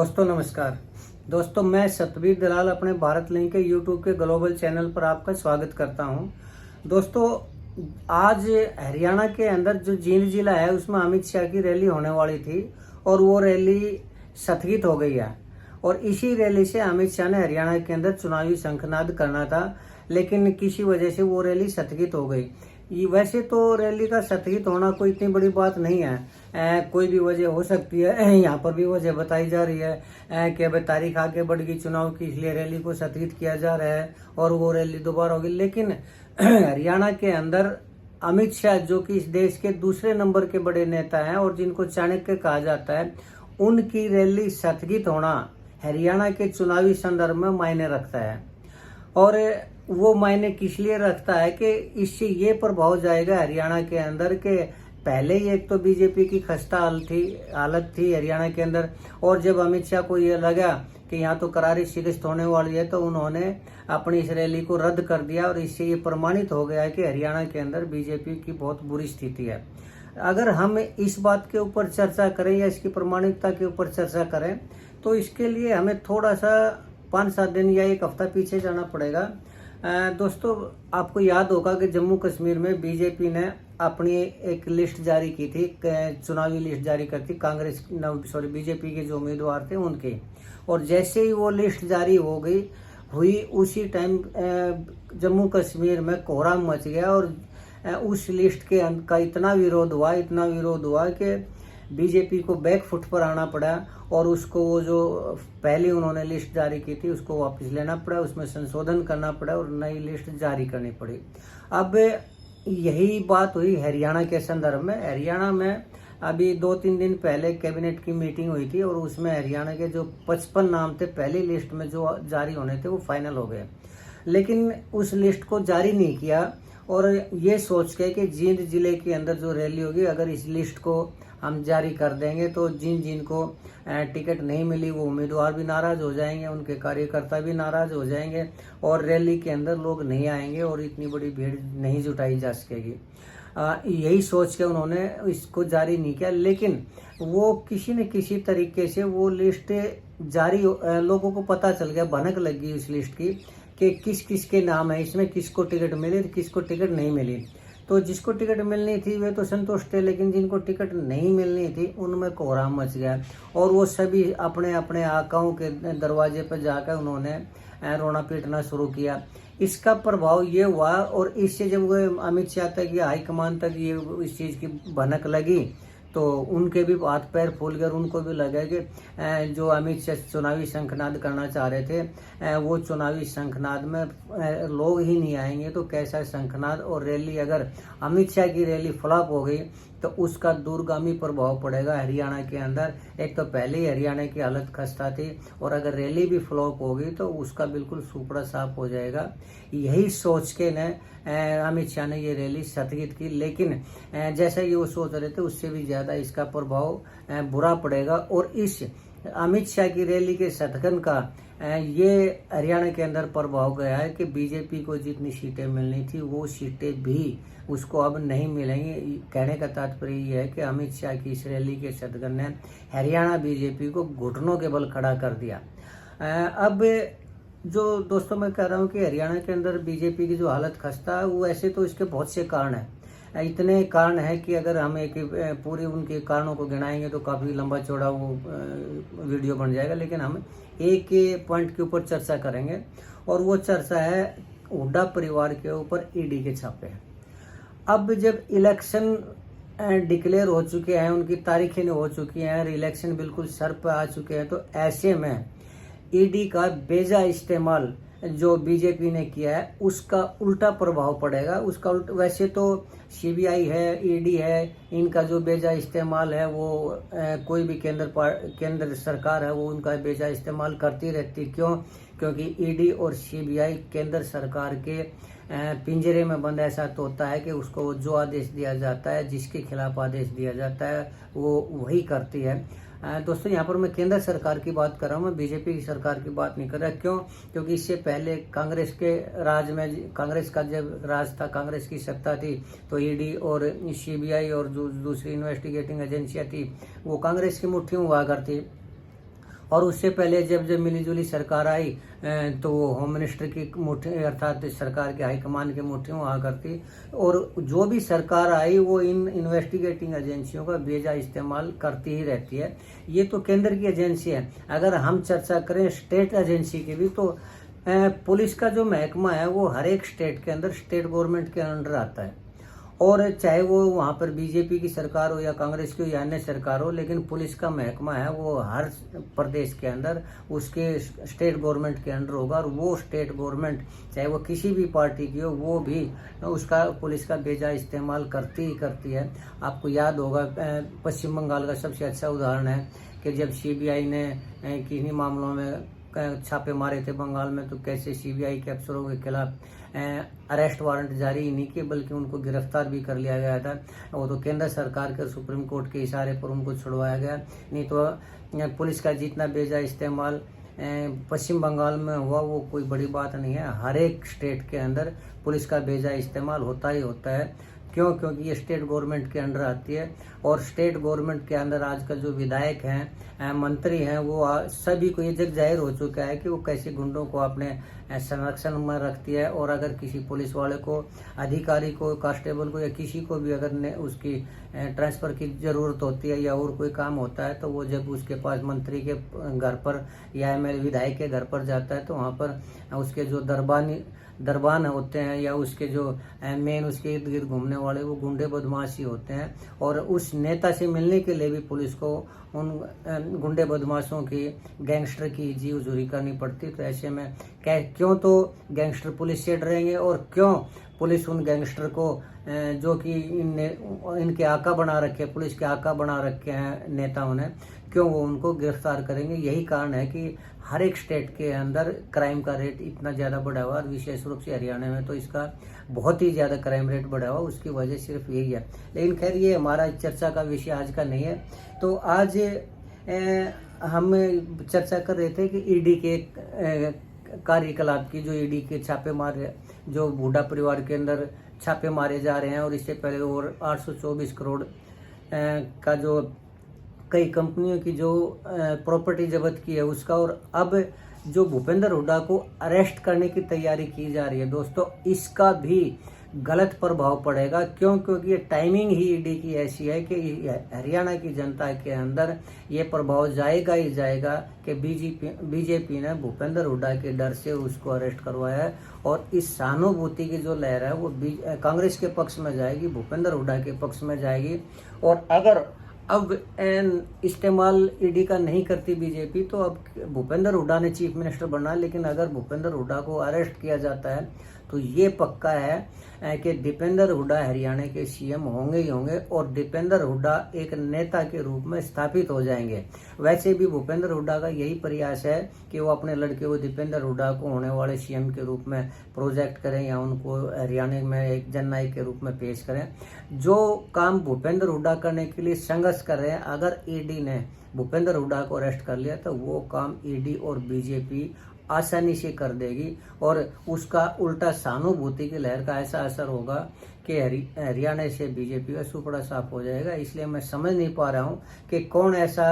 दोस्तों नमस्कार। दोस्तों मैं सतबीर दलाल अपने भारत लिंक के यूट्यूब के ग्लोबल चैनल पर आपका स्वागत करता हूं। दोस्तों आज हरियाणा के अंदर जो जींद जिला है उसमें अमित शाह की रैली होने वाली थी और वो रैली स्थगित हो गई है। और इसी रैली से अमित शाह ने हरियाणा के अंदर चुनावी शंखनाद करना था, लेकिन किसी वजह से वो रैली स्थगित हो गई। वैसे तो रैली का स्थगित होना कोई इतनी बड़ी बात नहीं है, कोई भी वजह हो सकती है। यहाँ पर भी वजह बताई जा रही है कि अब तारीख आगे बढ़ गई चुनाव की, इसलिए रैली को स्थगित किया जा रहा है और वो रैली दोबारा होगी। लेकिन हरियाणा के अंदर अमित शाह जो कि इस देश के दूसरे नंबर के बड़े नेता हैं और जिनको चाणक्य कहा जाता है, उनकी रैली स्थगित होना हरियाणा के चुनावी संदर्भ में मायने रखता है। और वो मायने किस लिए रखता है कि इससे ये प्रभाव जाएगा हरियाणा के अंदर के पहले ही एक तो बीजेपी की खस्ता हालत थी हरियाणा के अंदर, और जब अमित शाह को ये लगा कि यहाँ तो करारी शिकस्त होने वाली है तो उन्होंने अपनी इस रैली को रद्द कर दिया और इससे ये प्रमाणित हो गया है कि हरियाणा के अंदर बीजेपी की बहुत बुरी स्थिति है। अगर हम इस बात के ऊपर चर्चा करें या इसकी प्रमाणिकता के ऊपर चर्चा करें तो इसके लिए हमें थोड़ा सा 5-7 दिन या एक हफ्ता पीछे जाना पड़ेगा। दोस्तों आपको याद होगा कि जम्मू कश्मीर में बीजेपी ने अपनी एक लिस्ट जारी की थी, चुनावी लिस्ट जारी कर थी बीजेपी के जो उम्मीदवार थे उनके। और जैसे ही वो लिस्ट जारी हुई उसी टाइम जम्मू कश्मीर में कोहराम मच गया और उस लिस्ट के का इतना विरोध हुआ कि बीजेपी को बैक फुट पर आना पड़ा और उसको वो जो पहले उन्होंने लिस्ट जारी की थी उसको वापस लेना पड़ा, उसमें संशोधन करना पड़ा और नई लिस्ट जारी करनी पड़ी। अब यही बात हुई हरियाणा के संदर्भ में। हरियाणा में अभी 2-3 दिन पहले कैबिनेट की मीटिंग हुई थी और उसमें हरियाणा के जो 55 नाम थे पहली लिस्ट में जो जारी होने थे वो फाइनल हो गए, लेकिन उस लिस्ट को जारी नहीं किया। और ये सोच के कि जींद जिले के अंदर जो रैली होगी, अगर इस लिस्ट को हम जारी कर देंगे तो जिनको टिकट नहीं मिली वो उम्मीदवार भी नाराज हो जाएंगे, उनके कार्यकर्ता भी नाराज हो जाएंगे और रैली के अंदर लोग नहीं आएंगे और इतनी बड़ी भीड़ नहीं जुटाई जा सकेगी। यही सोच के उन्होंने इसको जारी नहीं किया, लेकिन वो किसी न किसी तरीके से वो लिस्ट जारी लोगों को पता चल गया, भनक लग गई उस लिस्ट की कि किस किस के नाम है इसमें, किसको टिकट मिली किसको टिकट नहीं मिली। तो जिसको टिकट मिलनी थी वे तो संतुष्ट थे, लेकिन जिनको टिकट नहीं मिलनी थी उनमें कोहराम मच गया और वो सभी अपने अपने आकाओं के दरवाजे पर जाकर उन्होंने रोना पीटना शुरू किया। इसका प्रभाव ये हुआ और इससे जब वो अमित शाह तक या हाईकमान तक ये इस चीज़ की भनक लगी तो उनके भी हाथ पैर फूल गए। उनको भी लगा कि जो अमित शाह चुनावी शंखनाद करना चाह रहे थे वो चुनावी शंखनाद में लोग ही नहीं आएंगे तो कैसा शंखनाद। और रैली अगर अमित शाह की रैली फ्लॉप हो गई तो उसका दूरगामी प्रभाव पड़ेगा हरियाणा के अंदर। एक तो पहले ही हरियाणा की हालत खस्ता थी और अगर रैली भी फ्लॉप हो गई तो उसका बिल्कुल सुपड़ा साफ हो जाएगा। यही सोच के अमित शाह ने ये रैली स्थगित की, लेकिन जैसा कि वो सोच रहे थे उससे भी ज़्यादा इसका प्रभाव बुरा पड़ेगा। और इस अमित शाह की रैली के स्थगन का ये हरियाणा के अंदर प्रभाव गया है कि बीजेपी को जितनी सीटें मिलनी थी वो सीटें भी उसको अब नहीं मिलेंगी। कहने का तात्पर्य ये है कि अमित शाह की इस रैली के स्थगन ने हरियाणा बीजेपी को घुटनों के बल खड़ा कर दिया। अब जो दोस्तों मैं कह रहा हूँ कि हरियाणा के अंदर बीजेपी की जो हालत खस्ता है वो ऐसे तो इसके बहुत से कारण हैं, इतने कारण है कि अगर हम एक पूरे उनके कारणों को गिनाएंगे तो काफ़ी लंबा चौड़ा वो वीडियो बन जाएगा, लेकिन हम एक पॉइंट के ऊपर चर्चा करेंगे और वो चर्चा है हुड्डा परिवार के ऊपर ईडी के छापे। अब जब इलेक्शन डिक्लेयर हो चुके हैं, उनकी तारीखें हो चुकी हैं, इलेक्शन बिल्कुल सर पर आ चुके हैं, तो ऐसे में ईडी का बेजा इस्तेमाल जो बीजेपी ने किया है उसका उल्टा प्रभाव पड़ेगा। उसका वैसे तो सीबीआई है, ईडी है, इनका जो बेजा इस्तेमाल है वो कोई भी केंद्र सरकार है वो उनका बेजा इस्तेमाल करती रहती। क्यों? क्योंकि ईडी और सीबीआई केंद्र सरकार के पिंजरे में बंद ऐसा तो होता है कि उसको जो आदेश दिया जाता है, जिसके खिलाफ आदेश दिया जाता है वो वही करती है। दोस्तों यहाँ पर मैं केंद्र सरकार की बात कर रहा हूँ, मैं बीजेपी की सरकार की बात नहीं कर रहा। क्यों? क्योंकि इससे पहले कांग्रेस के राज में, कांग्रेस का जब राज था, कांग्रेस की सत्ता थी, तो ईडी और सीबीआई और जो दूसरी इन्वेस्टिगेटिंग एजेंसियाँ थी वो कांग्रेस की मुट्ठी में हुआ करती। और उससे पहले जब मिलीजुली सरकार आई तो वो होम मिनिस्टर की मुट्ठी अर्थात सरकार के हाईकमान की मुट्ठी में हुआ करती, और जो भी सरकार आई वो इन इन्वेस्टिगेटिंग एजेंसियों का बेजा इस्तेमाल करती ही रहती है। ये तो केंद्र की एजेंसी है। अगर हम चर्चा करें स्टेट एजेंसी की भी, तो पुलिस का जो महकमा है वो हर एक स्टेट के अंदर स्टेट गवर्नमेंट के अंडर आता है, और चाहे वो वहाँ पर बीजेपी की सरकार हो या कांग्रेस की हो या अन्य सरकार हो, लेकिन पुलिस का महकमा है वो हर प्रदेश के अंदर उसके स्टेट गवर्नमेंट के अंडर होगा, और वो स्टेट गवर्नमेंट चाहे वो किसी भी पार्टी की हो वो भी उसका पुलिस का बेजा इस्तेमाल करती ही करती है। आपको याद होगा पश्चिम बंगाल का सबसे अच्छा उदाहरण है कि जब सीबीआई ने किन्हीं मामलों में छापे मारे थे बंगाल में, तो कैसे सीबीआई के अफसरों के खिलाफ अरेस्ट वारंट जारी ही नहीं किए बल्कि उनको गिरफ्तार भी कर लिया गया था। वो तो केंद्र सरकार के सुप्रीम कोर्ट के इशारे पर उनको छुड़वाया गया। नहीं तो पुलिस का जितना बेजा इस्तेमाल पश्चिम बंगाल में हुआ वो कोई बड़ी बात नहीं है। हर एक स्टेट के अंदर पुलिस का बेजा इस्तेमाल होता ही होता है। क्यों? क्योंकि ये स्टेट गवर्नमेंट के अंडर आती है, और स्टेट गवर्नमेंट के अंदर आजकल जो विधायक हैं, मंत्री हैं, वो सभी को ये जग जाहिर हो चुका है कि वो कैसे गुंडों को अपने संरक्षण में रखती है। और अगर किसी पुलिस वाले को, अधिकारी को, कांस्टेबल को या किसी को भी अगर उसकी ट्रांसफर की जरूरत होती है या और कोई काम होता है, तो वो जब उसके पास मंत्री के घर पर या एमएलए विधायक के घर पर जाता है, तो वहाँ पर उसके जो दरबान होते हैं या उसके जो मेन उसके इर्द गिर्द घूमने वाले वो गुंडे बदमाशी होते हैं, और उस नेता से मिलने के लिए भी पुलिस को उन गुंडे बदमाशों की, गैंगस्टर की जी हुजूरी करनी पड़ती। तो ऐसे में क्यों तो गैंगस्टर पुलिस से डरेंगे, और क्यों पुलिस उन गैंगस्टर को जो कि इनके आका बना रखे, पुलिस के आका बना रखे हैं नेताओं ने, क्यों वो उनको गिरफ्तार करेंगे। यही कारण है कि हर एक स्टेट के अंदर क्राइम का रेट इतना ज़्यादा बढ़ा हुआ, और विशेष रूप से हरियाणा में तो इसका बहुत ही ज़्यादा क्राइम रेट बढ़ा हुआ। उसकी वजह सिर्फ यही है। लेकिन खैर ये हमारा चर्चा का विषय आज का नहीं है। तो आज हम चर्चा कर रहे थे कि ईडी के कार्यकलाप की, जो ईडी के छापे मारे, जो बूढ़ा परिवार के अंदर छापे मारे जा रहे हैं, और इससे पहले और 824 करोड़ का जो कई कंपनियों की जो प्रॉपर्टी जब्त की है उसका, और अब जो भूपेंद्र हुड्डा को अरेस्ट करने की तैयारी की जा रही है दोस्तों, इसका भी गलत प्रभाव पड़ेगा। क्यों? क्योंकि ये टाइमिंग ही ईडी की ऐसी है कि हरियाणा की जनता के अंदर ये प्रभाव जाएगा ही जाएगा कि बीजेपी ने भूपेंद्र हुड्डा के डर से उसको अरेस्ट करवाया है, और इस सहानुभूति की जो लहर है वो कांग्रेस के पक्ष में जाएगी, भूपेंद्र हुड्डा के पक्ष में जाएगी। और अगर अब इस्तेमाल ईडी का नहीं करती बीजेपी, तो अब भूपेंद्र हुड्डा ने चीफ मिनिस्टर बनना, लेकिन अगर भूपेंद्र हुड्डा को अरेस्ट किया जाता है तो ये पक्का है कि दीपेंद्र हुड्डा हरियाणा के सीएम होंगे ही होंगे, और दीपेंद्र हुड्डा एक नेता के रूप में स्थापित हो जाएंगे। वैसे भी भूपेंद्र हुड्डा का यही प्रयास है कि वो अपने लड़के को दीपेंद्र हुड्डा को होने वाले सीएम के रूप में प्रोजेक्ट करें या उनको हरियाणा में एक जननायक के रूप में पेश करें। जो काम भूपेंद्र हुड्डा करने के लिए संघर्ष कर रहे हैं, अगर ईडी ने भूपेंद्र हुड्डा को अरेस्ट कर लिया तो वो काम ईडी और बीजेपी आसानी से कर देगी, और उसका उल्टा सहानुभूति की लहर का ऐसा असर होगा कि हरियाणा से बीजेपी का सुपड़ा साफ हो जाएगा। इसलिए मैं समझ नहीं पा रहा हूँ कि कौन ऐसा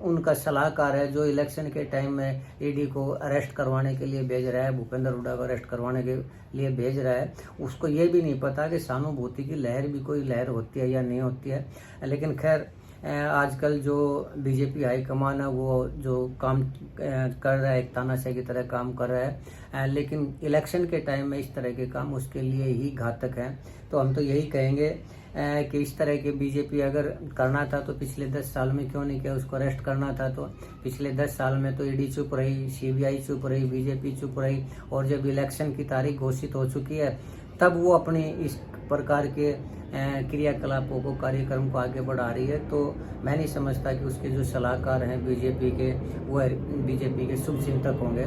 उनका सलाहकार है जो इलेक्शन के टाइम में ईडी को अरेस्ट करवाने के लिए भेज रहा है, भूपेंद्र हुड्डा को अरेस्ट करवाने के लिए भेज रहा है। उसको ये भी नहीं पता कि सहानुभूति की लहर भी कोई लहर होती है या नहीं होती है। लेकिन खैर आजकल जो बीजेपी हाईकमान है वो जो काम कर रहा है, एक तानाशाही की तरह काम कर रहा है, लेकिन इलेक्शन के टाइम में इस तरह के काम उसके लिए ही घातक हैं। तो हम तो यही कहेंगे कि इस तरह के बीजेपी अगर करना था तो पिछले 10 साल में क्यों नहीं किया, उसको अरेस्ट करना था तो पिछले 10 साल में तो ईडी चुप रही, सीबीआई चुप रही, बीजेपी चुप रही, और जब इलेक्शन की तारीख घोषित हो चुकी है तब वो अपनी इस प्रकार के क्रियाकलापों को, कार्यक्रम को आगे बढ़ा रही है। तो मैं नहीं समझता कि उसके जो सलाहकार हैं बीजेपी के, वो बीजेपी के शुभ चिंतक होंगे,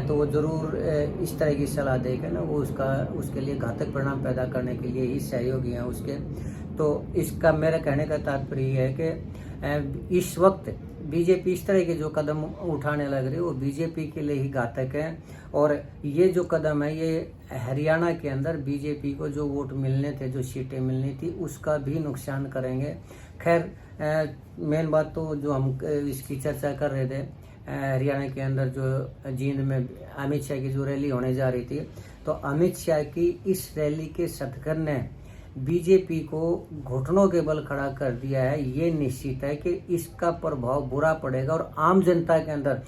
तो वो जरूर इस तरह की सलाह देकर ना वो उसके लिए घातक परिणाम पैदा करने के लिए ही सहयोगी हैं उसके। तो इसका मेरा कहने का तात्पर्य है कि इस वक्त बीजेपी इस तरह के जो कदम उठाने लग रही है वो बीजेपी के लिए ही घातक है। और ये जो कदम है ये हरियाणा के अंदर बीजेपी को जो वोट मिलने थे, जो सीटें मिलनी थी, उसका भी नुकसान करेंगे। खैर मेन बात तो जो हम इसकी चर्चा कर रहे थे, हरियाणा के अंदर जो जींद में अमित शाह की जो रैली होने जा रही थी, तो अमित शाह की इस रैली के सदगन ने बीजेपी को घुटनों के बल खड़ा कर दिया है। ये निश्चित है कि इसका प्रभाव बुरा पड़ेगा और आम जनता के अंदर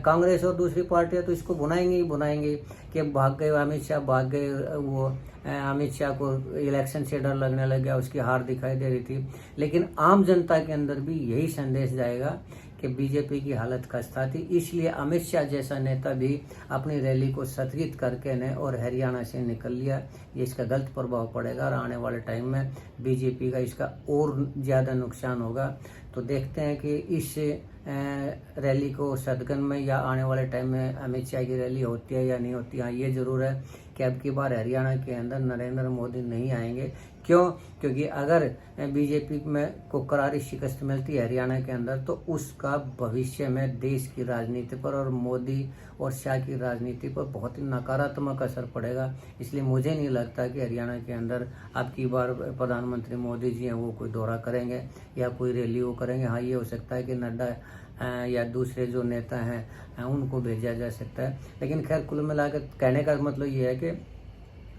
कांग्रेस और दूसरी पार्टियां तो इसको भुनाएंगे ही भुनाएंगे कि भाग गए अमित शाह, भाग गए वो अमित शाह को इलेक्शन से डर लगने लग गया, उसकी हार दिखाई दे रही थी। लेकिन आम जनता के अंदर भी यही संदेश जाएगा कि बीजेपी की हालत खस्ता थी, इसलिए अमित शाह जैसा नेता भी अपनी रैली को स्थगित करके ने और हरियाणा से निकल लिया। ये इसका गलत प्रभाव पड़ेगा और आने वाले टाइम में बीजेपी का इसका और ज़्यादा नुकसान होगा। तो देखते हैं कि इस रैली को सदगन में या आने वाले टाइम में अमित शाह की रैली होती है या नहीं होती है। हाँ, ये जरूर है कि अब की बार हरियाणा के अंदर नरेंद्र मोदी नहीं आएंगे। क्यों? क्योंकि अगर बीजेपी में को करारी शिकस्त मिलती है हरियाणा के अंदर, तो उसका भविष्य में देश की राजनीति पर और मोदी और शाह की राजनीति पर बहुत ही नकारात्मक असर पड़ेगा। इसलिए मुझे नहीं लगता कि हरियाणा के अंदर अब की बार प्रधानमंत्री मोदी जी हैं वो कोई दौरा करेंगे या कोई रैली वो करेंगे। हाँ, ये हो सकता है कि नड्डा या दूसरे जो नेता हैं उनको भेजा जा सकता है। लेकिन खैर कुल मिलाकर कहने का मतलब ये है कि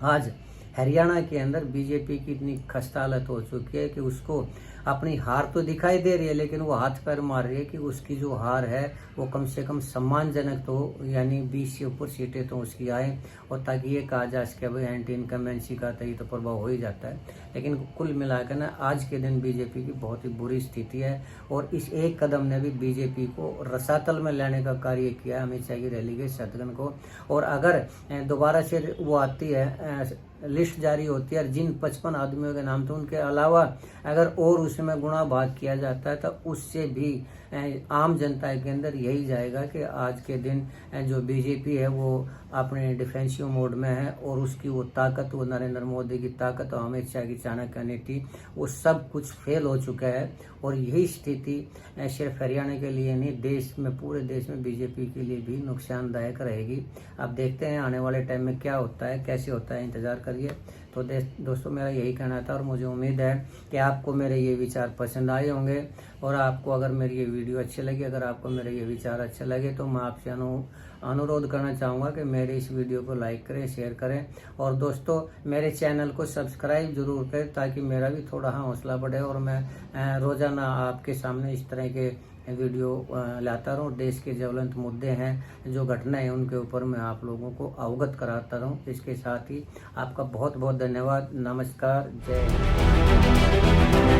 आज हरियाणा के अंदर बीजेपी की इतनी खस्ता हालत हो चुकी है कि उसको अपनी हार तो दिखाई दे रही है, लेकिन वो हाथ पैर मार रही है कि उसकी जो हार है वो कम से कम सम्मानजनक तो, यानी 20 से ऊपर सीटें तो उसकी आए, और ताकि ये कहा जा सके भाई एंटी इनकम्बेंसी का तो ये तो प्रभाव हो ही जाता है। लेकिन कुल मिलाकर ना आज के दिन बीजेपी की बहुत ही बुरी स्थिति है और इस एक कदम ने भी बीजेपी को रसातल में लाने का कार्य किया अमित शाह की रैली के सदगन को। और अगर दोबारा से वो आती है, लिस्ट जारी होती है, जिन 55 आदमियों के नाम थे उनके अलावा अगर और उसमें गुणा भाग किया जाता है, तो उससे भी आम जनता के अंदर यही जाएगा कि आज के दिन जो बीजेपी है वो अपने डिफेंसिव मोड में है और उसकी वो ताकत, वो नरेंद्र मोदी की ताकत और अमित शाह की चाणक्य नीति, वो सब कुछ फेल हो चुका है। और यही स्थिति सिर्फ हरियाणा के लिए नहीं, देश में, पूरे देश में बीजेपी के लिए भी नुकसानदायक रहेगी। अब देखते हैं आने वाले टाइम में क्या होता है, कैसे होता है, इंतजार करिए। तो दोस्तों मेरा यही कहना था और मुझे उम्मीद है कि आपको मेरे ये विचार पसंद आए होंगे। और आपको अगर मेरी ये वीडियो अच्छी लगी, अगर आपको मेरे ये विचार अच्छे लगे, तो मैं आपसे अनुरोध करना चाहूँगा कि मेरे इस वीडियो को लाइक करें, शेयर करें और दोस्तों मेरे चैनल को सब्सक्राइब जरूर करें, ताकि मेरा भी थोड़ा हौसला बढ़े और मैं रोज़ाना आपके सामने इस तरह के वीडियो लाता रहूँ। देश के ज्वलंत मुद्दे हैं, जो घटनाएं हैं, उनके ऊपर मैं आप लोगों को अवगत कराता रहूँ। इसके साथ ही आपका बहुत बहुत धन्यवाद। नमस्कार, जय हिंद।